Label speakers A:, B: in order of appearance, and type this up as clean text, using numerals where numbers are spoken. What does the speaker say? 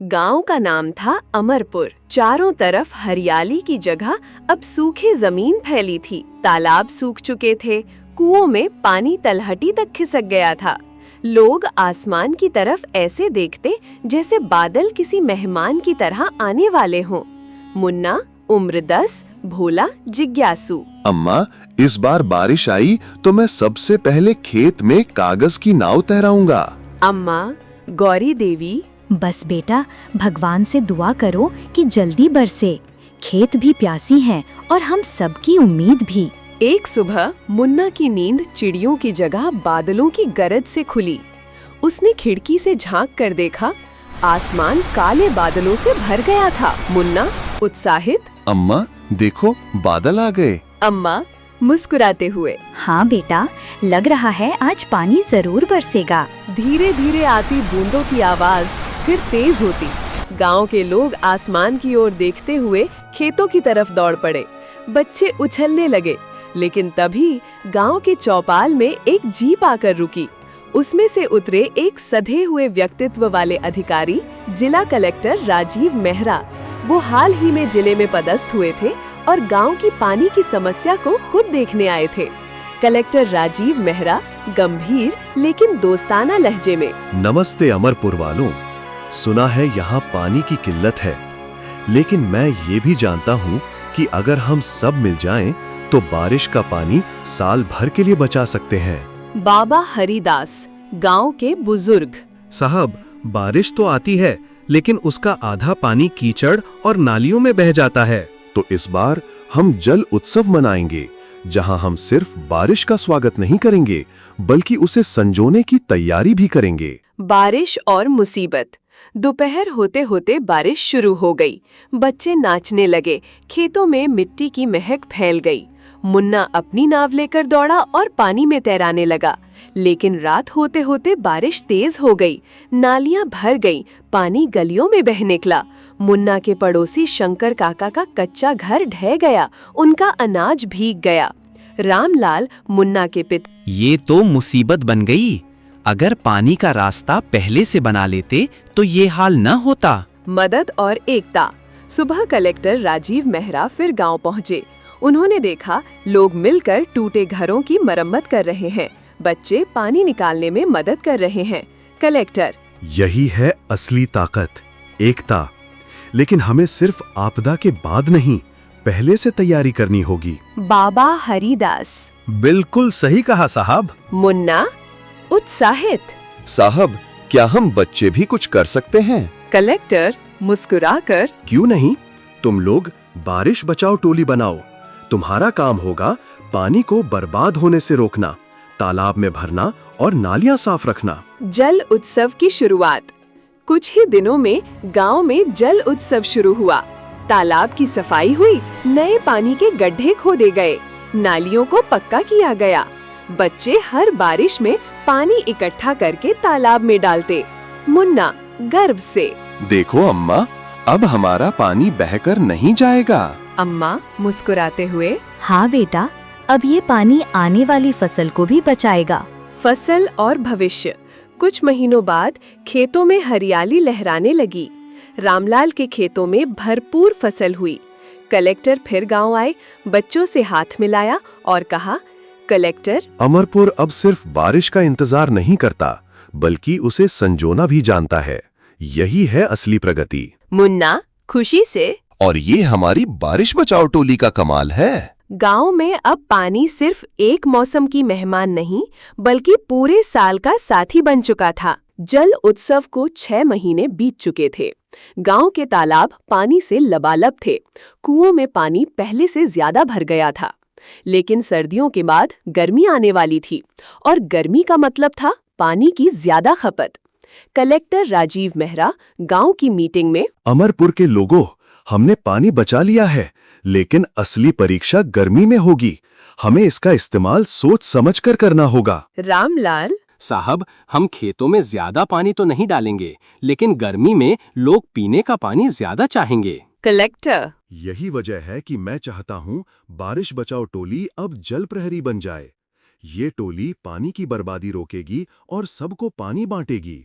A: गांव का नाम था अमरपुर। चारों तरफ हरियाली की जगह अब सूखी जमीन फैली थी। तालाब सूख चुके थे, कुओं में पानी तलहटी तक खिसक गया था। लोग आसमान की तरफ ऐसे देखते जैसे बादल किसी मेहमान की तरह आने वाले हों। मुन्ना, उम्र 10, भोला, जिज्ञासु।
B: अम्मा, इस बार बारिश आई तो मैं सबसे पहले खेत में कागज की नाव तैराऊंगा।
A: अम्मा, गौरी देवी।
C: बस बेटा, भगवान से दुआ करो कि जल्दी बरसे। खेत भी प्यासी हैं और हम सबकी उम्मीद भी।
A: एक सुबह मुन्ना की नींद चिड़ियों की जगह बादलों की गरज से खुली। उसने खिड़की से झांक कर देखा, आसमान काले बादलों से भर गया था। मुन्ना उत्साहित,
B: अम्मा देखो, बादल आ गए।
A: अम्मा मुस्कुराते हुए,
C: हाँ बेटा, लग रहा है आज पानी जरूर बरसेगा।
A: धीरे धीरे आती बूंदों की आवाज फिर तेज होती। गांव के लोग आसमान की ओर देखते हुए खेतों की तरफ दौड़ पड़े। बच्चे उछलने लगे, लेकिन तभी गांव के चौपाल में एक जीप आकर रुकी। उसमें से उतरे एक सधे हुए व्यक्तित्व वाले अधिकारी, जिला कलेक्टर राजीव मेहरा। वो हाल ही में जिले में पदस्थ हुए थे और गांव की पानी की समस्या को खुद देखने आए थे। कलेक्टर राजीव मेहरा गंभीर लेकिन दोस्ताना लहजे में,
D: नमस्ते अमरपुर वालों, सुना है यहाँ पानी की किल्लत है, लेकिन मैं ये भी जानता हूँ कि अगर हम सब मिल जाएं, तो बारिश का पानी साल भर के लिए बचा सकते हैं।
A: बाबा हरिदास, गांव के बुजुर्ग।
D: साहब, बारिश तो आती है, लेकिन उसका आधा पानी कीचड़ और नालियों में बह जाता है।
B: तो इस बार हम जल उत्सव मनाएंगे, जहां हम सिर्फ बारिश का स्वागत नहीं करेंगे, बल्कि उसे संजोने की तैयारी भी करेंगे।
A: बारिश और मुसीबत। दोपहर होते होते बारिश शुरू हो गई। बच्चे नाचने लगे, खेतों में मिट्टी की महक फैल गई। मुन्ना अपनी नाव लेकर दौड़ा और पानी में तैराने लगा। लेकिन रात होते होते बारिश तेज हो गई, नालियां भर गईं, पानी गलियों में बह निकला। मुन्ना के पड़ोसी शंकर काका का कच्चा घर ढह गया, उनका अनाज भीग गया। रामलाल, मुन्ना के पिता,
E: ये तो मुसीबत बन गई। अगर पानी का रास्ता पहले से बना लेते तो ये हाल न होता।
A: मदद और एकता। सुबह कलेक्टर राजीव मेहरा फिर गांव पहुंचे। उन्होंने देखा लोग मिलकर टूटे घरों की मरम्मत कर रहे हैं, बच्चे पानी निकालने में मदद कर रहे हैं। कलेक्टर,
D: यही है असली ताकत, एकता। लेकिन हमें सिर्फ आपदा के बाद नहीं, पहले से तैयारी करनी होगी।
A: बाबा हरिदास,
D: बिल्कुल सही कहा साहब।
A: मुन्ना उत्साहित,
B: साहब, क्या हम बच्चे भी कुछ कर सकते हैं?
A: कलेक्टर मुस्कुराकर,
D: क्यों नहीं, तुम लोग बारिश बचाओ टोली बनाओ। तुम्हारा काम होगा पानी को बर्बाद होने से रोकना, तालाब में भरना और नालियां साफ रखना।
A: जल उत्सव की शुरुआत। कुछ ही दिनों में गांव में जल उत्सव शुरू हुआ। तालाब की सफाई हुई, नए पानी के गड्ढे खोदे गए, नालियों को पक्का किया गया। बच्चे हर बारिश में पानी इकट्ठा करके तालाब में डालते। मुन्ना गर्व से,
B: देखो अम्मा, अब हमारा पानी बहकर नहीं जाएगा।
A: अम्मा मुस्कुराते हुए,
C: हाँ बेटा, अब ये पानी आने वाली फसल को भी बचाएगा।
A: फसल और भविष्य। कुछ महीनों बाद खेतों में हरियाली लहराने लगी। रामलाल के खेतों में भरपूर फसल हुई। कलेक्टर फिर गांव आए, बच्चों से हाथ मिलाया और कहा, कलेक्टर,
D: अमरपुर अब सिर्फ बारिश का इंतजार नहीं करता, बल्कि उसे संजोना भी जानता है। यही है असली प्रगति।
A: मुन्ना खुशी से,
B: और ये हमारी बारिश बचाओ टोली का कमाल है।
A: गांव में अब पानी सिर्फ एक मौसम की मेहमान नहीं, बल्कि पूरे साल का साथी बन चुका था। जल उत्सव को 6 महीने बीत चुके थे। गांव के तालाब पानी से लबालब थे। कुओं में पानी पहले से ज्यादा भर गया था। लेकिन सर्दियों के बाद गर्मी आने वाली थी, और गर्मी का मतलब था पानी की ज्यादा खपत। कलेक्टर राजीव मेहरा गांव की मीटिंग में,
D: अमरपुर के लोगों, हमने पानी बचा लिया है, लेकिन असली परीक्षा गर्मी में होगी। हमें इसका इस्तेमाल सोच समझकर करना होगा।
A: रामलाल,
E: साहब, हम खेतों में ज्यादा पानी तो नहीं डालेंगे, लेकिन गर्मी में लोग पीने का पानी ज्यादा चाहेंगे।
A: कलेक्टर,
D: यही वजह है कि मैं चाहता हूँ बारिश बचाओ टोली अब जल प्रहरी बन जाए। ये टोली पानी की बर्बादी रोकेगी और सबको पानी बांटेगी।